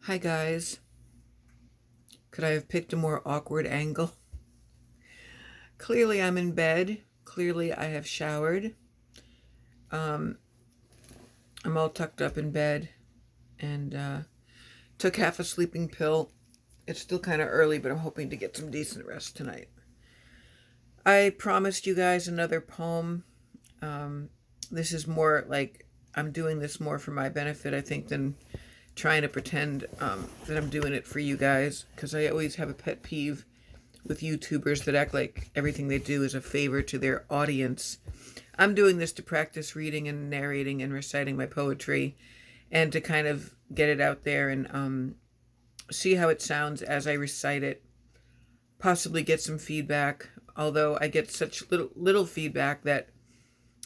Hi guys. Could I have picked a more awkward angle? Clearly I'm in bed. Clearly I have showered. Um, I'm all tucked up in bed and took half a sleeping pill. It's still kind of early, but I'm hoping to get some decent rest tonight. I promised you guys another poem. Um, this is more like I'm doing this more for my benefit, I think, than trying to pretend that I'm doing it for you guys, because I always have a pet peeve with YouTubers that act like everything they do is a favor to their audience. I'm doing this to practice reading and narrating and reciting my poetry and to kind of get it out there and see how it sounds as I recite it, possibly get some feedback, although I get such little feedback that,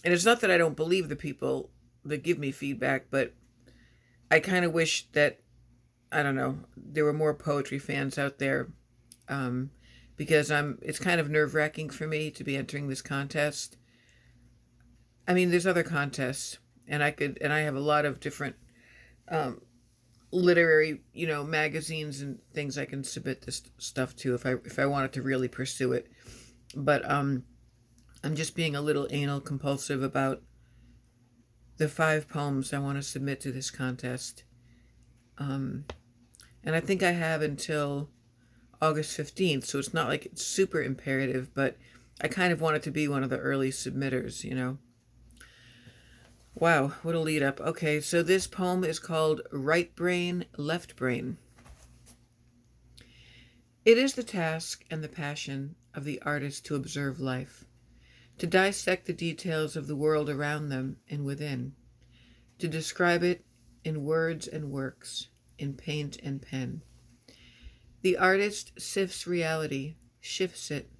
and it's not that I don't believe the people that give me feedback, but I kind of wish that, I don't know, there were more poetry fans out there, because it's kind of nerve-wracking for me to be entering this contest. I mean, there's other contests, and I have a lot of different literary, magazines and things I can submit this stuff to if I wanted to really pursue it. But I'm just being a little anal compulsive about the 5 poems I want to submit to this contest. And I think I have until August 15th, so it's not like it's super imperative, but I kind of wanted to be one of the early submitters. Wow, what a lead up. Okay, so this poem is called Right Brain, Left Brain. It is the task and the passion of the artist to observe life, to dissect the details of the world around them and within, to describe it in words and works, in paint and pen. The artist sifts reality, shifts it,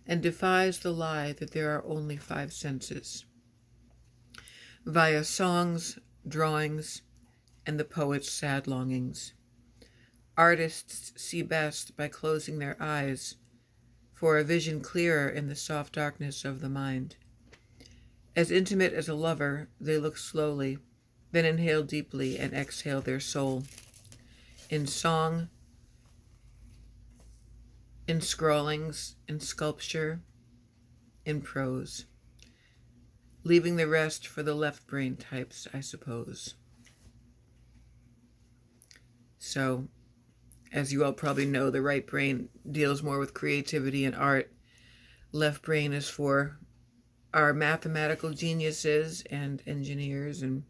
and defies the lie that there are only 5 senses. Via songs, drawings, and the poet's sad longings, artists see best by closing their eyes for a vision clearer in the soft darkness of the mind. As intimate as a lover, they look slowly, then inhale deeply and exhale their soul. In song, in scrawlings, in sculpture, in prose, leaving the rest for the left brain types, I suppose. So, as you all probably know, the right brain deals more with creativity and art. Left brain is for our mathematical geniuses and engineers, and,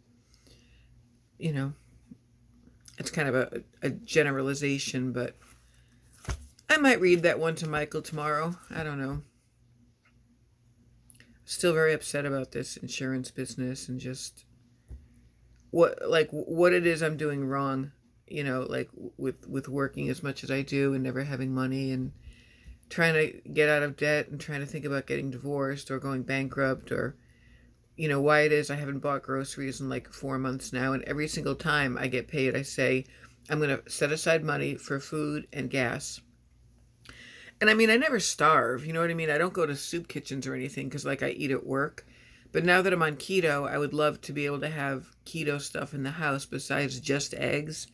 it's kind of a generalization, but I might read that one to Michael tomorrow. I don't know. Still very upset about this insurance business and just what it is I'm doing wrong, like with working as much as I do and never having money and trying to get out of debt and trying to think about getting divorced or going bankrupt, or why it is I haven't bought groceries in like 4 months now, and every single time I get paid I say I'm going to set aside money for food and gas. And I mean, I never starve, you know what I mean? I don't go to soup kitchens or anything because, like, I eat at work. But now that I'm on keto, I would love to be able to have keto stuff in the house besides just eggs.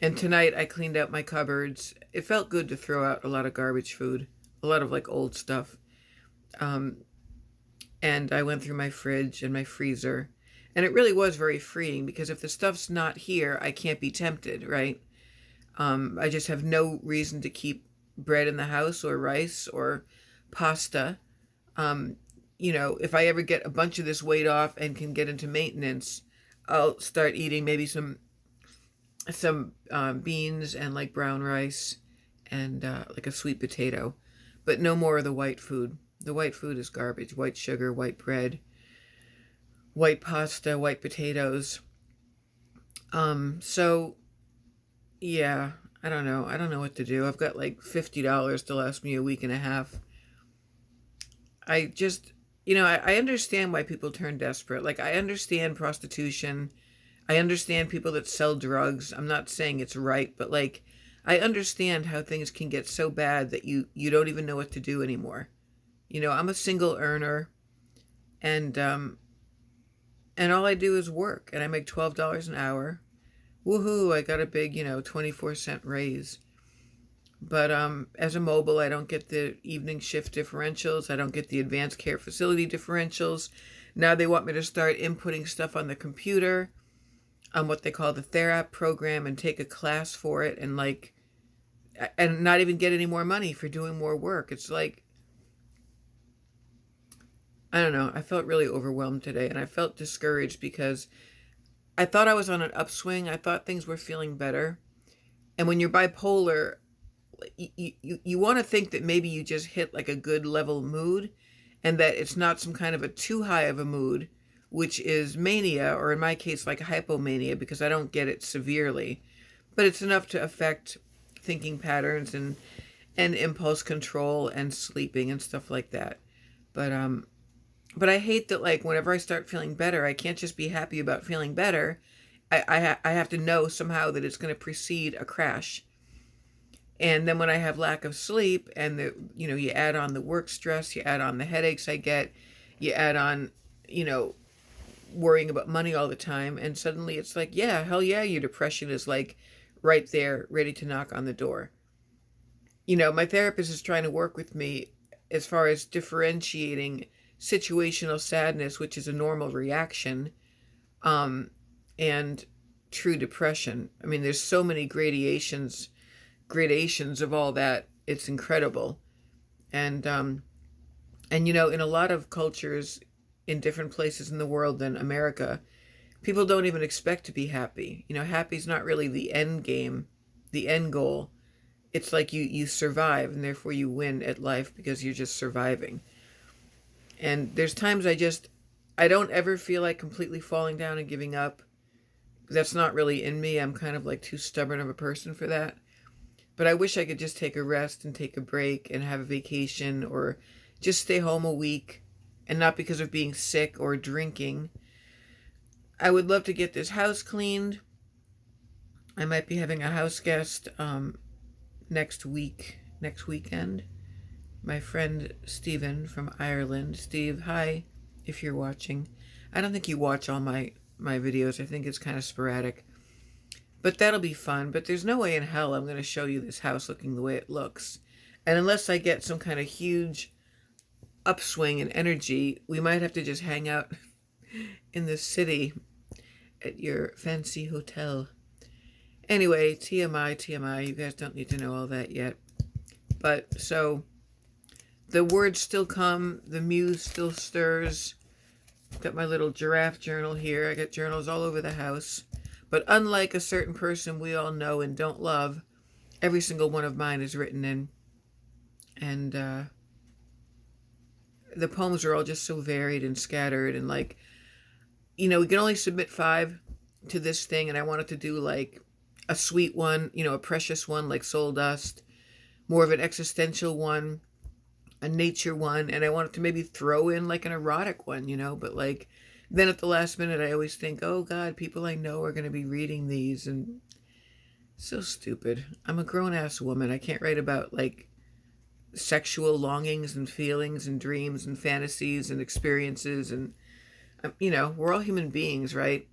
And tonight I cleaned out my cupboards. It felt good to throw out a lot of garbage food, a lot of like old stuff. And I went through my fridge and my freezer. And it really was very freeing because if the stuff's not here, I can't be tempted, right? I just have no reason to keep bread in the house or rice or pasta. If I ever get a bunch of this weight off and can get into maintenance, I'll start eating maybe some beans and like brown rice and like a sweet potato, but no more of the white food. The white food is garbage. White sugar, white bread, white pasta, white potatoes. So yeah, I don't know. I don't know what to do. I've got like $50 to last me a week and a half. I just, I understand why people turn desperate. Like, I understand prostitution. I understand people that sell drugs. I'm not saying it's right, but like, I understand how things can get so bad that you don't even know what to do anymore. I'm a single earner, and all I do is work, and I make $12 an hour. Woohoo, I got a big, 24-cent raise. But as a mobile, I don't get the evening shift differentials. I don't get the advanced care facility differentials. Now they want me to start inputting stuff on the computer on what they call the Therap program and take a class for it and not even get any more money for doing more work. It's like, I don't know. I felt really overwhelmed today, and I felt discouraged because I thought I was on an upswing. I thought things were feeling better. And when you're bipolar, you want to think that maybe you just hit like a good level mood and that it's not some kind of a too high of a mood, which is mania, or in my case, like hypomania, because I don't get it severely. But it's enough to affect thinking patterns and impulse control and sleeping and stuff like that. But I hate that, like, whenever I start feeling better, I can't just be happy about feeling better. I have to know somehow that it's going to precede a crash. And then when I have lack of sleep and you add on the work stress, you add on the headaches I get, you add on, worrying about money all the time. And suddenly it's like, yeah, hell yeah, your depression is like right there, ready to knock on the door. My therapist is trying to work with me as far as differentiating situational sadness, which is a normal reaction, and true depression. I mean, there's so many gradations of all that. It's incredible. And in a lot of cultures in different places in the world than America, people don't even expect to be happy. Happy's not really the end game, the end goal. It's like you survive, and therefore you win at life because you're just surviving. And there's times I don't ever feel like completely falling down and giving up. That's not really in me. I'm kind of like too stubborn of a person for that. But I wish I could just take a rest and take a break and have a vacation, or just stay home a week, and not because of being sick or drinking. I would love to get this house cleaned. I might be having a house guest next weekend. My friend Stephen from Ireland. Steve, hi, if you're watching. I don't think you watch all my videos. I think it's kind of sporadic. But that'll be fun. But there's no way in hell I'm going to show you this house looking the way it looks. And unless I get some kind of huge upswing in energy, we might have to just hang out in the city at your fancy hotel. Anyway, TMI. You guys don't need to know all that yet. But so the words still come. The muse still stirs. Got my little giraffe journal here. I got journals all over the house. But unlike a certain person we all know and don't love, every single one of mine is written in. And the poems are all just so varied and scattered. And we can only submit 5 to this thing. And I wanted to do like a sweet one, a precious one like Soul Dust, more of an existential one, a nature one. And I wanted to maybe throw in like an erotic one, but then at the last minute, I always think, oh God, people I know are going to be reading these. And so stupid. I'm a grown-ass woman. I can't write about sexual longings and feelings and dreams and fantasies and experiences. And, we're all human beings, right?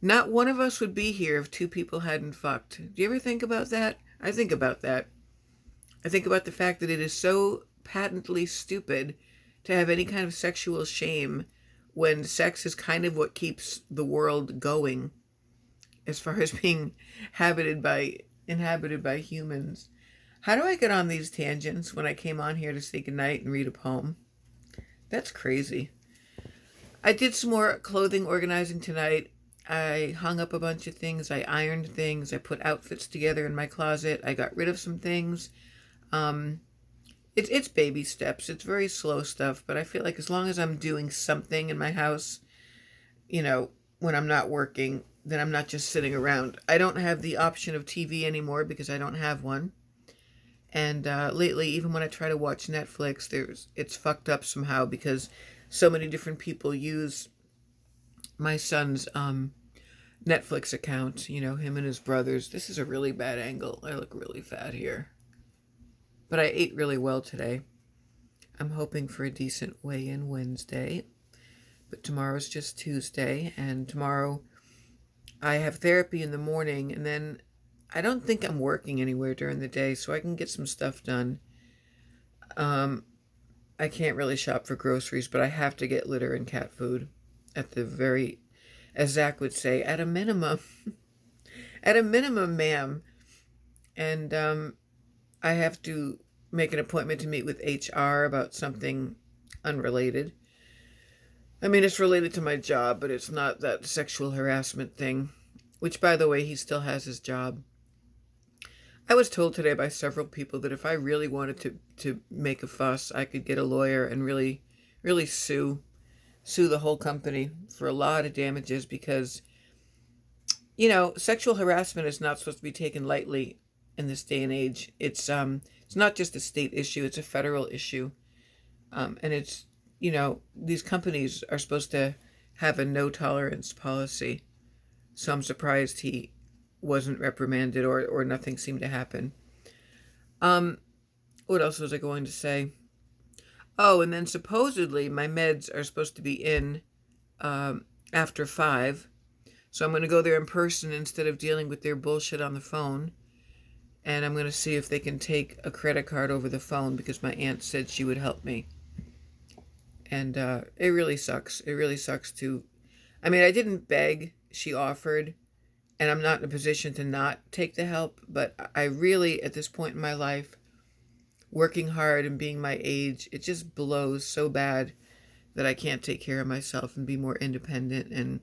Not one of us would be here if 2 people hadn't fucked. Do you ever think about that? I think about that. I think about the fact that it is so patently stupid to have any kind of sexual shame when sex is kind of what keeps the world going as far as being inhabited by humans. How do I get on these tangents when I came on here to say goodnight and read a poem? That's crazy. I did some more clothing organizing tonight. I hung up a bunch of things. I ironed things. I put outfits together in my closet. I got rid of some things. It's baby steps. It's very slow stuff, but I feel like as long as I'm doing something in my house, when I'm not working, then I'm not just sitting around. I don't have the option of TV anymore because I don't have one. And lately, even when I try to watch Netflix, it's fucked up somehow because so many different people use my son's Netflix account, him and his brothers. This is a really bad angle. I look really fat here. But I ate really well today. I'm hoping for a decent weigh-in Wednesday. But tomorrow's just Tuesday, and tomorrow I have therapy in the morning, and then I don't think I'm working anywhere during the day, so I can get some stuff done. Um, I can't really shop for groceries, but I have to get litter and cat food at the very, as Zach would say, at a minimum. At a minimum, ma'am. And I have to make an appointment to meet with HR about something unrelated. I mean, it's related to my job, but it's not that sexual harassment thing, which, by the way, he still has his job. I was told today by several people that if I really wanted to make a fuss, I could get a lawyer and really sue the whole company for a lot of damages because, sexual harassment is not supposed to be taken lightly in this day and age. It's not just a state issue, it's a federal issue. And these companies are supposed to have a no tolerance policy. So I'm surprised he wasn't reprimanded or nothing seemed to happen. What else was I going to say? Oh, and then supposedly my meds are supposed to be in after 5. So I'm going to go there in person instead of dealing with their bullshit on the phone. And I'm going to see if they can take a credit card over the phone because my aunt said she would help me. And it really sucks. It really sucks to... I mean, I didn't beg. She offered. And I'm not in a position to not take the help. But I really, at this point in my life, working hard and being my age, it just blows so bad that I can't take care of myself and be more independent.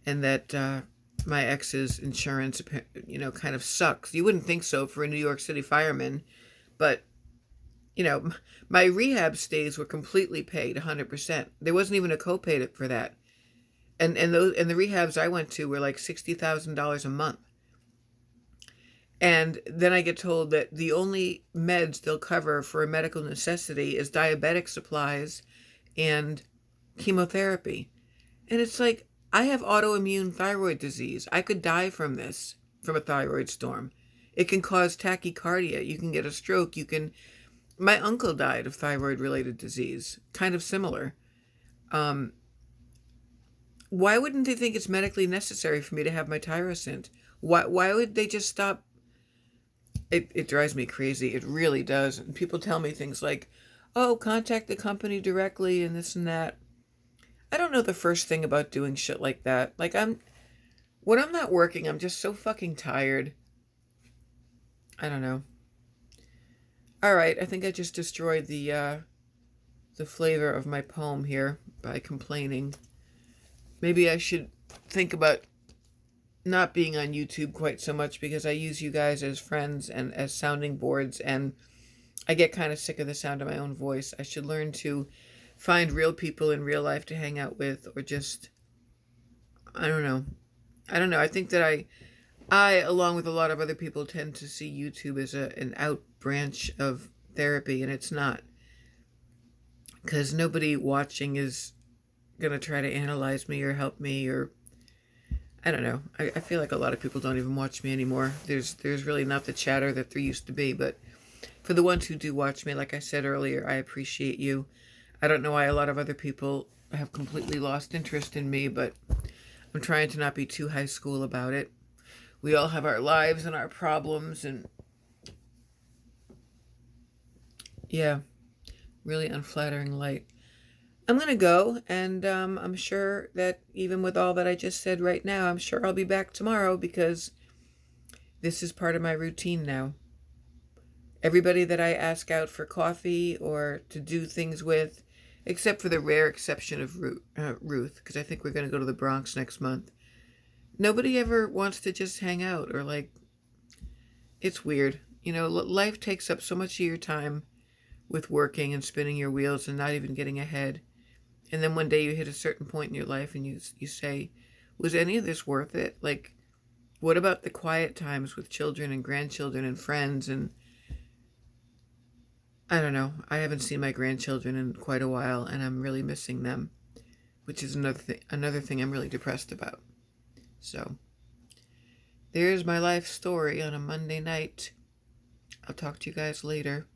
And that my ex's insurance, kind of sucks. You wouldn't think so for a New York City fireman. But, my rehab stays were completely paid 100%. There wasn't even a copay for that. And the rehabs I went to were like $60,000 a month. And then I get told that the only meds they'll cover for a medical necessity is diabetic supplies and chemotherapy. And it's like, I have autoimmune thyroid disease. I could die from this, from a thyroid storm. It can cause tachycardia. You can get a stroke. My uncle died of thyroid-related disease, kind of similar. Why wouldn't they think it's medically necessary for me to have my Tyrosint? Why would they just stop? It drives me crazy. It really does. And people tell me things like, oh, contact the company directly and this and that. I don't know the first thing about doing shit like that. Like, when I'm not working, I'm just so fucking tired. I don't know. All right, I think I just destroyed the flavor of my poem here by complaining. Maybe I should think about not being on YouTube quite so much because I use you guys as friends and as sounding boards, and I get kind of sick of the sound of my own voice. I should learn to find real people in real life to hang out with, or just, I don't know. I think that I, along with a lot of other people, tend to see YouTube as an out branch of therapy, and it's not. Because nobody watching is going to try to analyze me or help me, or I don't know. I feel like a lot of people don't even watch me anymore. There's really not the chatter that there used to be, but for the ones who do watch me, like I said earlier, I appreciate you. I don't know why a lot of other people have completely lost interest in me, but I'm trying to not be too high school about it. We all have our lives and our problems, and yeah, really unflattering light. I'm going to go, and I'm sure that even with all that I just said right now, I'm sure I'll be back tomorrow because this is part of my routine now. Everybody that I ask out for coffee or to do things with, except for the rare exception of Ruth, because I think we're going to go to the Bronx next month, nobody ever wants to just hang out or it's weird. Life takes up so much of your time with working and spinning your wheels and not even getting ahead. And then one day you hit a certain point in your life and you say, was any of this worth it? Like, what about the quiet times with children and grandchildren and friends? And I don't know. I haven't seen my grandchildren in quite a while, and I'm really missing them, which is another thing I'm really depressed about. So there's my life story on a Monday night. I'll talk to you guys later.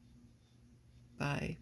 Bye.